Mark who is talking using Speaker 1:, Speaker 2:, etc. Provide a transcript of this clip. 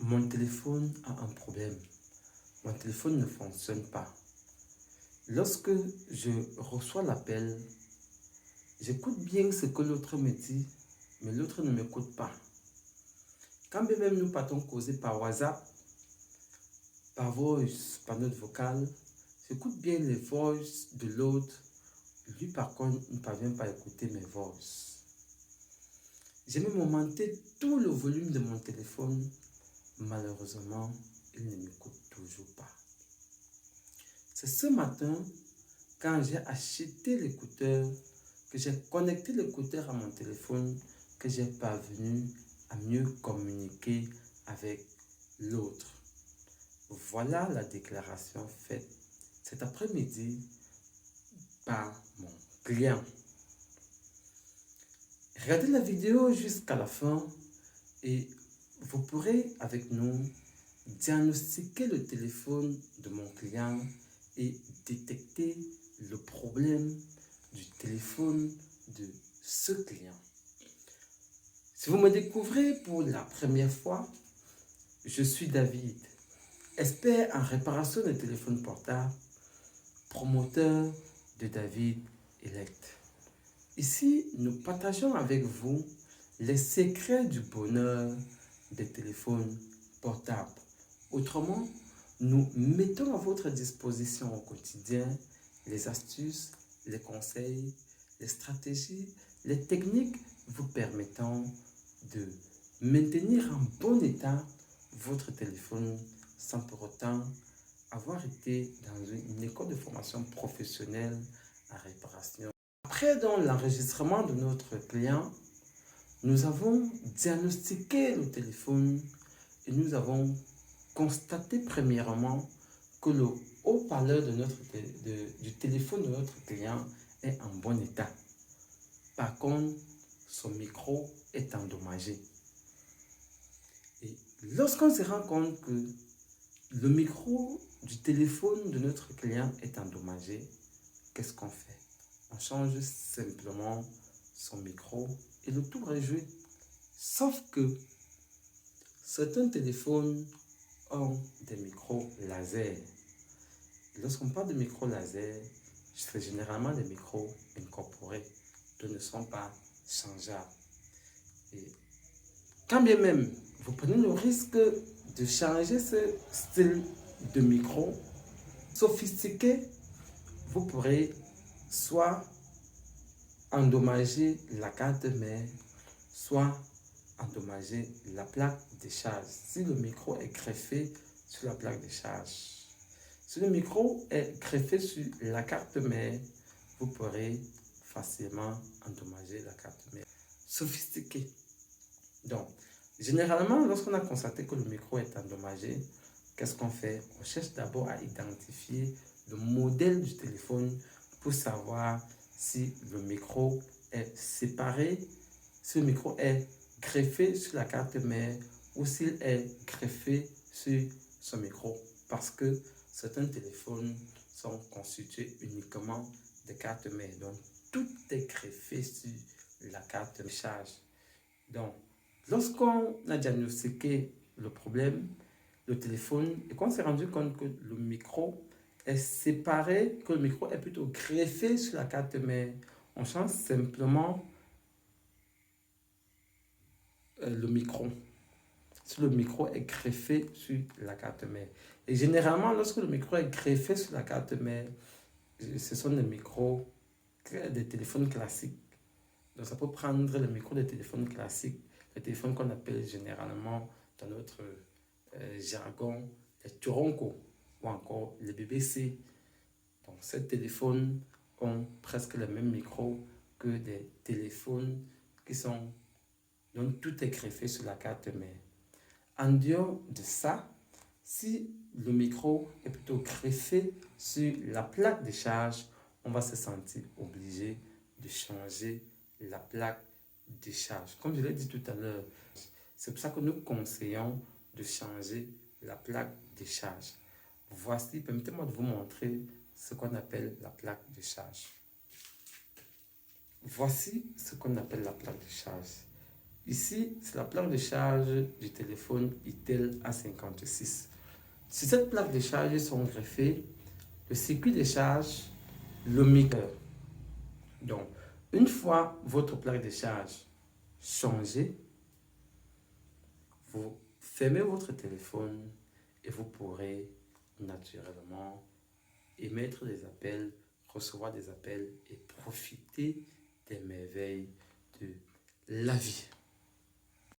Speaker 1: Mon téléphone a un problème. Mon téléphone ne fonctionne pas. Lorsque je reçois l'appel, j'écoute bien ce que l'autre me dit, mais l'autre ne m'écoute pas. Quand bien même nous partons causer par WhatsApp, par voice, par note vocale, j'écoute bien les voices de l'autre. Lui, par contre, ne parvient pas à écouter mes voices. J'ai même augmenté tout le volume de mon téléphone. Malheureusement, il ne m'écoute toujours pas. C'est ce matin, quand j'ai acheté l'écouteur, que j'ai connecté l'écouteur à mon téléphone, que j'ai parvenu à mieux communiquer avec l'autre. Voilà la déclaration faite cet après-midi par mon client. Regardez la vidéo jusqu'à la fin et vous pourrez avec nous diagnostiquer le téléphone de mon client et détecter le problème du téléphone de ce client. Si vous me découvrez pour la première fois, je suis David, expert en réparation de téléphones portables, promoteur de David Elect. Ici, nous partageons avec vous les secrets du bonheur des téléphones portables. Autrement, nous mettons à votre disposition au quotidien les astuces, les conseils, les stratégies, les techniques vous permettant de maintenir en bon état votre téléphone sans pour autant avoir été dans une école de formation professionnelle en réparation. Après l'enregistrement de notre client, nous avons diagnostiqué le téléphone et nous avons constaté premièrement que le haut-parleur du téléphone de notre client est en bon état. Par contre, son micro est endommagé. Et lorsqu'on se rend compte que le micro du téléphone de notre client est endommagé, qu'est-ce qu'on fait? On change simplement son micro et le tour est joué. Sauf que certains téléphones ont des micros laser. Lorsqu'on parle de micros laser, c'est généralement des micros incorporés, qui ne sont pas changeables. Et quand bien même vous prenez le risque de changer ce style de micro sophistiqué, vous pourrez soit endommager la carte mère, soit endommager la plaque de charge si le micro est greffé sur la plaque de charge. Si le micro est greffé sur la carte mère, vous pourrez facilement endommager la carte mère. Sophistiqué. Donc, généralement, lorsqu'on a constaté que le micro est endommagé, qu'est-ce qu'on fait? On cherche d'abord à identifier le modèle du téléphone pour savoir si le micro est séparé, si le micro est greffé sur la carte mère ou s'il est greffé sur son micro. Parce que certains téléphones sont constitués uniquement de cartes mères. Donc, tout est greffé sur la carte de charge. Donc, lorsqu'on a diagnostiqué le problème, le téléphone, et qu'on s'est rendu compte que le micro est séparé, que le micro est plutôt greffé sur la carte mère, on change simplement le micro. Si le micro est greffé sur la carte mère. Et généralement, lorsque le micro est greffé sur la carte mère, ce sont des micros, des téléphones classiques. Donc ça peut prendre le micro des téléphones classiques, les téléphones qu'on appelle généralement dans notre jargon les Turonco ou encore les BBC. Donc ces téléphones ont presque le même micro que des téléphones dont tout est greffé sur la carte mère. En dehors de ça, si le micro est plutôt greffé sur la plaque de charge, on va se sentir obligé de changer la plaque de charge. Comme je l'ai dit tout à l'heure, c'est pour ça que nous conseillons de changer la plaque de charge. Voici, permettez-moi de vous montrer ce qu'on appelle la plaque de charge. Voici ce qu'on appelle la plaque de charge. Ici, c'est la plaque de charge du téléphone Itel A56. Sur cette plaque de charge sont greffés le circuit de charge, le micro. Donc, une fois votre plaque de charge changée, vous fermez votre téléphone et vous pourrez naturellement émettre des appels, recevoir des appels et profiter des merveilles de la vie.